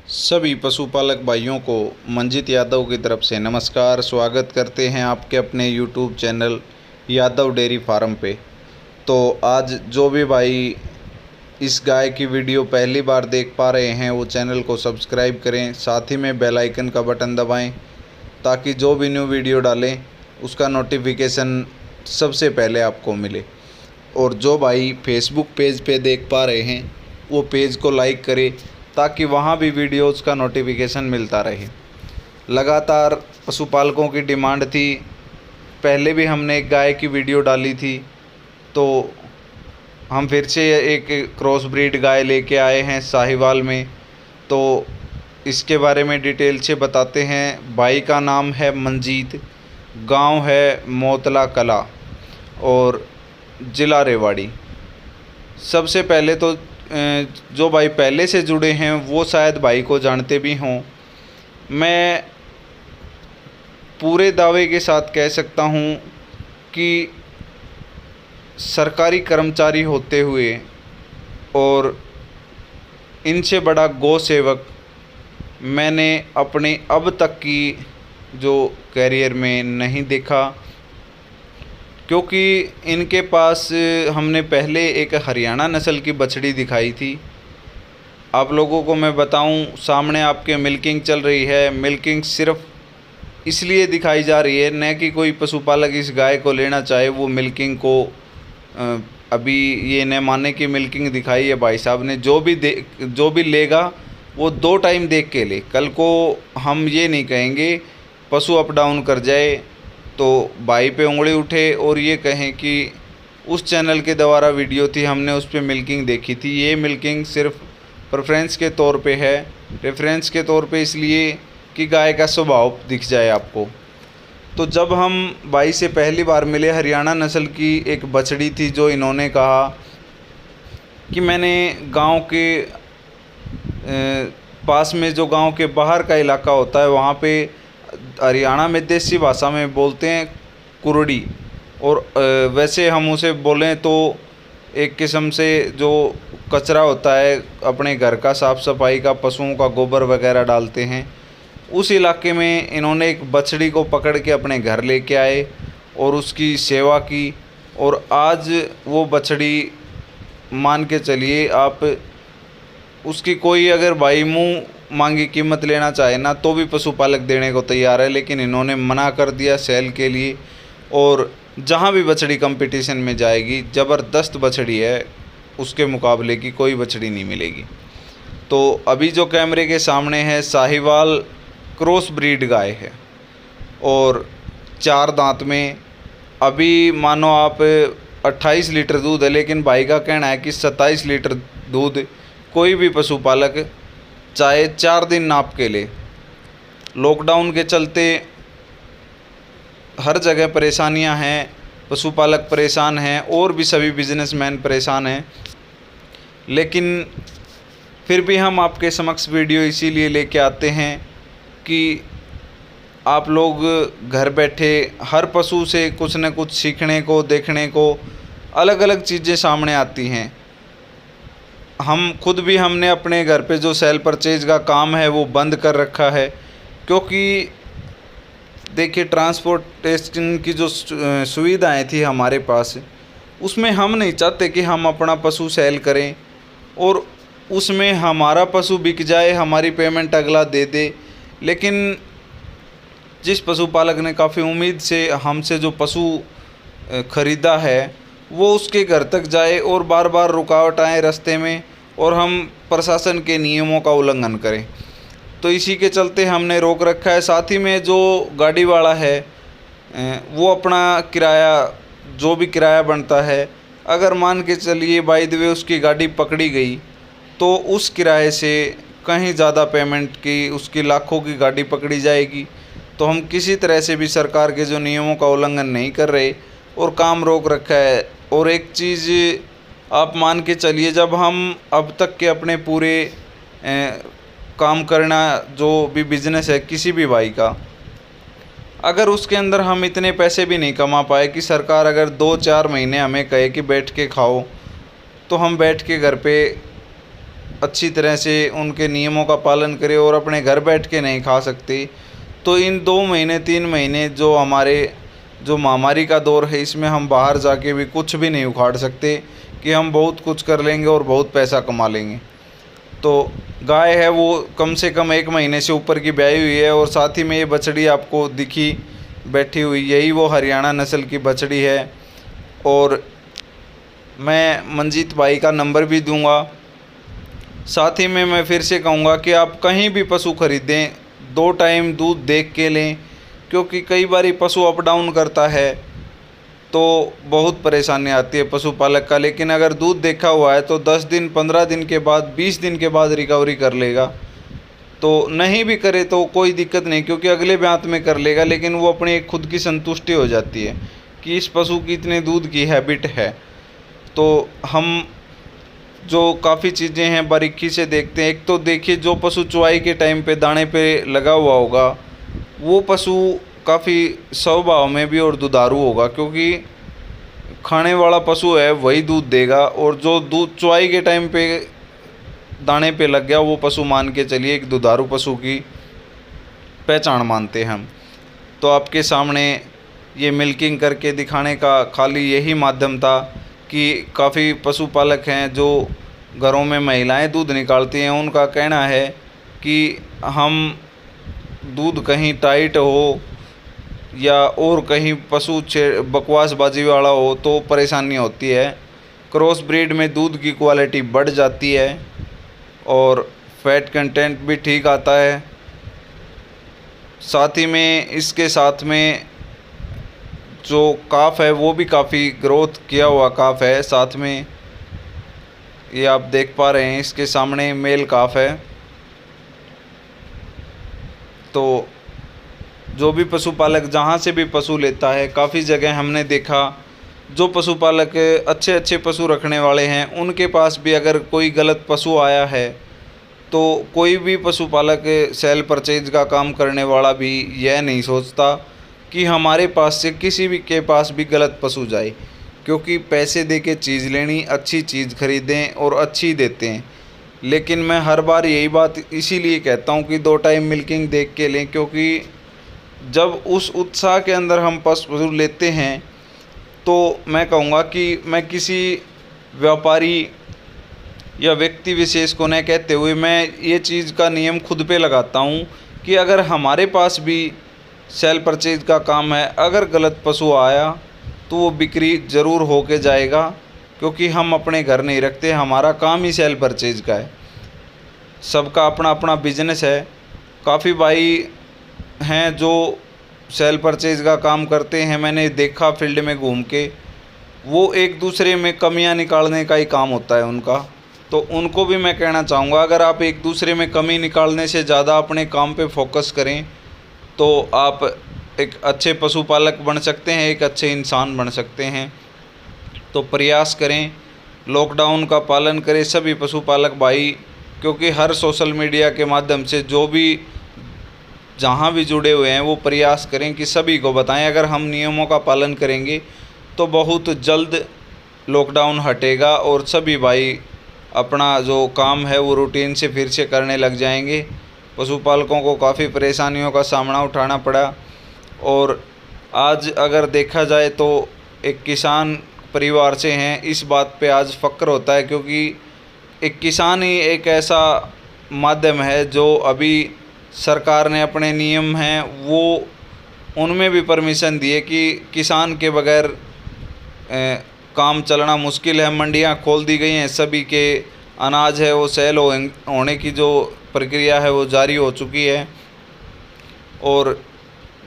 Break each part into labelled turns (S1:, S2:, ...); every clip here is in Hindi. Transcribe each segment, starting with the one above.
S1: सभी पशुपालक भाइयों को मंजीत यादव की तरफ से नमस्कार। स्वागत करते हैं आपके अपने YouTube channel Yadav dairy farm पे। तो आज जो भी भाई इस गाय की वीडियो पहली बार देख पा रहे हैं वो चैनल को सब्सक्राइब करें, साथ ही में बेल आइकन का बटन दबाएं ताकि जो भी न्यू वीडियो डालें उसका नोटिफिकेशन सबसे पहले आपको मिले। और जो भाई फेसबुक पेज पे देख पा रहे हैं वो पेज को लाइक करें ताकि वहाँ भी वीडियोज़ का नोटिफिकेशन मिलता रहे। लगातार पशुपालकों की डिमांड थी, पहले भी हमने एक गाय की वीडियो डाली थी, तो हम फिर से एक क्रॉस ब्रीड गाय लेके आए हैं साहिवाल में। तो इसके बारे में डिटेल से बताते हैं। भाई का नाम है मंजीत, गांव है मोतला कला और ज़िला रेवाड़ी। सबसे पहले तो जो भाई पहले से जुड़े हैं वो शायद भाई को जानते भी हों। मैं पूरे दावे के साथ कह सकता हूं कि सरकारी कर्मचारी होते हुए और इनसे बड़ा गौ सेवक मैंने अपने अब तक की जो कैरियर में नहीं देखा, क्योंकि इनके पास हमने पहले एक हरियाणा नस्ल की बछड़ी दिखाई थी। आप लोगों को मैं बताऊं, सामने आपके मिल्किंग चल रही है। मिल्किंग सिर्फ इसलिए दिखाई जा रही है, न कि कोई पशुपालक इस गाय को लेना चाहे वो मिल्किंग को अभी ये न माने कि मिल्किंग दिखाई है भाई साहब ने। जो भी लेगा वो 2 टाइम देख के ले। कल को हम ये नहीं कहेंगे पशु अप डाउन कर जाए तो भाई पे उंगली उठे और ये कहें कि उस चैनल के द्वारा वीडियो थी, हमने उस पर मिल्किंग देखी थी। ये मिल्किंग सिर्फ प्रेफरेंस के तौर पे है, रेफरेंस के तौर पे इसलिए कि गाय का स्वभाव दिख जाए आपको। तो जब हम भाई से पहली बार मिले, हरियाणा नस्ल की एक बछड़ी थी जो इन्होंने कहा कि मैंने गांव के पास में, जो गांव के बाहर का इलाका होता है वहाँ पे हरियाणा में देसी भाषा में बोलते हैं कुरड़ी, और वैसे हम उसे बोलें तो एक किस्म से जो कचरा होता है अपने घर का, साफ़ सफाई का, पशुओं का गोबर वगैरह डालते हैं, उस इलाके में इन्होंने एक बछड़ी को पकड़ के अपने घर लेके आए और उसकी सेवा की। और आज वो बछड़ी, मान के चलिए आप, उसकी कोई अगर भाई मुँह मांगी कीमत लेना चाहे ना तो भी पशुपालक देने को तैयार है, लेकिन इन्होंने मना कर दिया सेल के लिए। और जहाँ भी बछड़ी कंपटीशन में जाएगी, ज़बरदस्त बछड़ी है, उसके मुकाबले की कोई बछड़ी नहीं मिलेगी। तो अभी जो कैमरे के सामने है साहिवाल क्रॉस ब्रीड गाय है और 4 दांत में। अभी मानो आप 28 लीटर दूध है, लेकिन भाई का कहना है कि 27 लीटर दूध कोई भी पशुपालक चाहे 4 दिन नाप के ले। लॉकडाउन के चलते हर जगह परेशानियां हैं, पशुपालक परेशान हैं और भी सभी बिजनेसमैन परेशान हैं, लेकिन फिर भी हम आपके समक्ष वीडियो इसीलिए लेके आते हैं कि आप लोग घर बैठे हर पशु से कुछ न कुछ सीखने को, देखने को, अलग अलग चीज़ें सामने आती हैं। हम खुद भी, हमने अपने घर पे जो सेल परचेज का काम है वो बंद कर रखा है, क्योंकि देखिए ट्रांसपोर्टेशन की जो सुविधाएं थी हमारे पास, उसमें हम नहीं चाहते कि हम अपना पशु सेल करें और उसमें हमारा पशु बिक जाए, हमारी पेमेंट अगला दे दे। लेकिन जिस पशुपालक ने काफ़ी उम्मीद से हमसे जो पशु ख़रीदा है वो उसके घर तक जाए और बार बार रुकावट आए रास्ते में और हम प्रशासन के नियमों का उल्लंघन करें, तो इसी के चलते हमने रोक रखा है। साथ ही में जो गाड़ी वाला है वो अपना किराया, जो भी किराया बनता है, अगर मान के चलिए बाय द वे उसकी गाड़ी पकड़ी गई तो उस किराए से कहीं ज़्यादा पेमेंट की, उसकी लाखों की गाड़ी पकड़ी जाएगी। तो हम किसी तरह से भी सरकार के जो नियमों का उल्लंघन नहीं कर रहे और काम रोक रखा है। और एक चीज़ आप मान के चलिए, जब हम अब तक के अपने पूरे काम करना, जो भी बिज़नेस है किसी भी भाई का, अगर उसके अंदर हम इतने पैसे भी नहीं कमा पाए कि सरकार अगर 2-4 महीने हमें कहे कि बैठ के खाओ, तो हम बैठ के घर पे अच्छी तरह से उनके नियमों का पालन करें और अपने घर बैठ के नहीं खा सकते, तो इन 2 महीने 3 महीने जो महामारी का दौर है, इसमें हम बाहर जाके भी कुछ भी नहीं उखाड़ सकते कि हम बहुत कुछ कर लेंगे और बहुत पैसा कमा लेंगे। तो गाय है वो कम से कम 1 महीने से ऊपर की ब्याई हुई है, और साथ ही में ये बछड़ी आपको दिखी बैठी हुई, यही वो हरियाणा नस्ल की बछड़ी है। और मैं मंजीत भाई का नंबर भी दूंगा। साथ ही में मैं फिर से कहूँगा कि आप कहीं भी पशु खरीदें 2 टाइम दूध देख के लें, क्योंकि कई बार पशु अप डाउन करता है तो बहुत परेशानी आती है पशुपालक का। लेकिन अगर दूध देखा हुआ है तो 10 दिन 15 दिन के बाद 20 दिन के बाद रिकवरी कर लेगा। तो नहीं भी करे तो कोई दिक्कत नहीं, क्योंकि अगले ब्यात में कर लेगा, लेकिन वो अपनी खुद की संतुष्टि हो जाती है कि इस पशु की इतने दूध की हैबिट है। तो हम जो काफ़ी चीज़ें हैं बारीकी से देखते हैं। एक तो देखिए, जो पशु चुवाई के टाइम पे दाने पे लगा हुआ होगा वो पशु काफ़ी स्वभाव में भी और दुधारू होगा, क्योंकि खाने वाला पशु है वही दूध देगा। और जो दूध चुवाई के टाइम पे दाने पे लग गया वो पशु मान के चलिए एक दुधारू पशु की पहचान मानते हैं हम। तो आपके सामने ये मिल्किंग करके दिखाने का खाली यही माध्यम था कि काफ़ी पशुपालक हैं जो घरों में महिलाएं दूध निकालती हैं, उनका कहना है कि हम दूध कहीं टाइट हो या और कहीं पशु बकवासबाजी वाला हो तो परेशानी होती है। क्रॉस ब्रीड में दूध की क्वालिटी बढ़ जाती है और फैट कंटेंट भी ठीक आता है। साथ ही में इसके साथ में जो काफ है वो भी काफ़ी ग्रोथ किया हुआ काफ है। साथ में ये आप देख पा रहे हैं, इसके सामने मेल काफ है। तो जो भी पशुपालक जहाँ से भी पशु लेता है, काफ़ी जगह हमने देखा जो पशुपालक अच्छे अच्छे पशु रखने वाले हैं उनके पास भी अगर कोई गलत पशु आया है तो कोई भी पशुपालक सेल परचेज का काम करने वाला भी यह नहीं सोचता कि हमारे पास से किसी भी के पास भी गलत पशु जाए, क्योंकि पैसे दे के चीज़ लेनी, अच्छी चीज़ खरीदें और अच्छी देते हैं। लेकिन मैं हर बार यही बात इसीलिए कहता हूँ कि 2 टाइम मिल्किंग देख के लें, क्योंकि जब उस उत्साह के अंदर हम पशु लेते हैं तो मैं कहूँगा कि मैं किसी व्यापारी या व्यक्ति विशेष को न कहते हुए मैं ये चीज़ का नियम खुद पे लगाता हूँ कि अगर हमारे पास भी सेल परचेज का काम है, अगर गलत पशु आया तो वो बिक्री ज़रूर हो के जाएगा, क्योंकि हम अपने घर नहीं रखते, हमारा काम ही सेल परचेज का है। सबका अपना अपना बिजनेस है। काफ़ी भाई हैं जो सेल परचेज का काम करते हैं, मैंने देखा फील्ड में घूम के, वो एक दूसरे में कमियां निकालने का ही काम होता है उनका। तो उनको भी मैं कहना चाहूँगा, अगर आप एक दूसरे में कमी निकालने से ज़्यादा अपने काम पे फोकस करें तो आप एक अच्छे पशुपालक बन सकते हैं, एक अच्छे इंसान बन सकते हैं। तो प्रयास करें, लॉकडाउन का पालन करें सभी पशुपालक भाई, क्योंकि हर सोशल मीडिया के माध्यम से जो भी जहाँ भी जुड़े हुए हैं वो प्रयास करें कि सभी को बताएं। अगर हम नियमों का पालन करेंगे तो बहुत जल्द लॉकडाउन हटेगा और सभी भाई अपना जो काम है वो रूटीन से फिर से करने लग जाएंगे। पशुपालकों को काफ़ी परेशानियों का सामना उठाना पड़ा, और आज अगर देखा जाए तो एक किसान परिवार से हैं, इस बात पे आज फ़ख्र होता है, क्योंकि एक किसान ही एक ऐसा माध्यम है जो अभी सरकार ने अपने नियम हैं वो उनमें भी परमिशन दी है कि किसान के बगैर काम चलना मुश्किल है। मंडियां खोल दी गई हैं, सभी के अनाज है वो सेल होने की जो प्रक्रिया है वो जारी हो चुकी है। और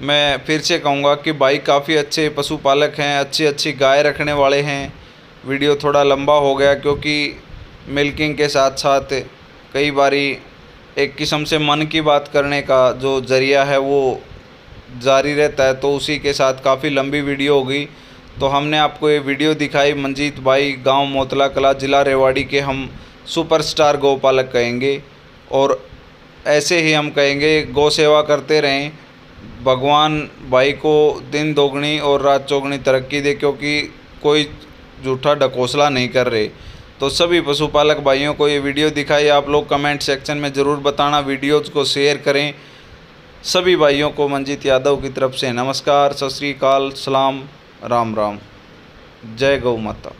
S1: मैं फिर से कहूँगा कि भाई काफ़ी अच्छे पशुपालक हैं, अच्छी अच्छी गाय रखने वाले हैं। वीडियो थोड़ा लंबा हो गया क्योंकि मिल्किंग के साथ साथ कई बारी एक किस्म से मन की बात करने का जो ज़रिया है वो जारी रहता है, तो उसी के साथ काफ़ी लंबी वीडियो हो गई। तो हमने आपको ये वीडियो दिखाई। मंजीत भाई गांव मोतला कला ज़िला रेवाड़ी के हम सुपरस्टार गौपालक कहेंगे, और ऐसे ही हम कहेंगे गौ सेवा करते रहें। भगवान भाई को दिन दोगुनी और रात चौगुनी तरक्की दे, क्योंकि कोई झूठा ढकोसला नहीं कर रहे। तो सभी पशुपालक भाइयों को ये वीडियो दिखाई आप लोग कमेंट सेक्शन में ज़रूर बताना, वीडियोज़ को शेयर करें। सभी भाइयों को मंजीत यादव की तरफ से नमस्कार, सत श्री अकाल, सलाम, राम राम, जय गौ माता।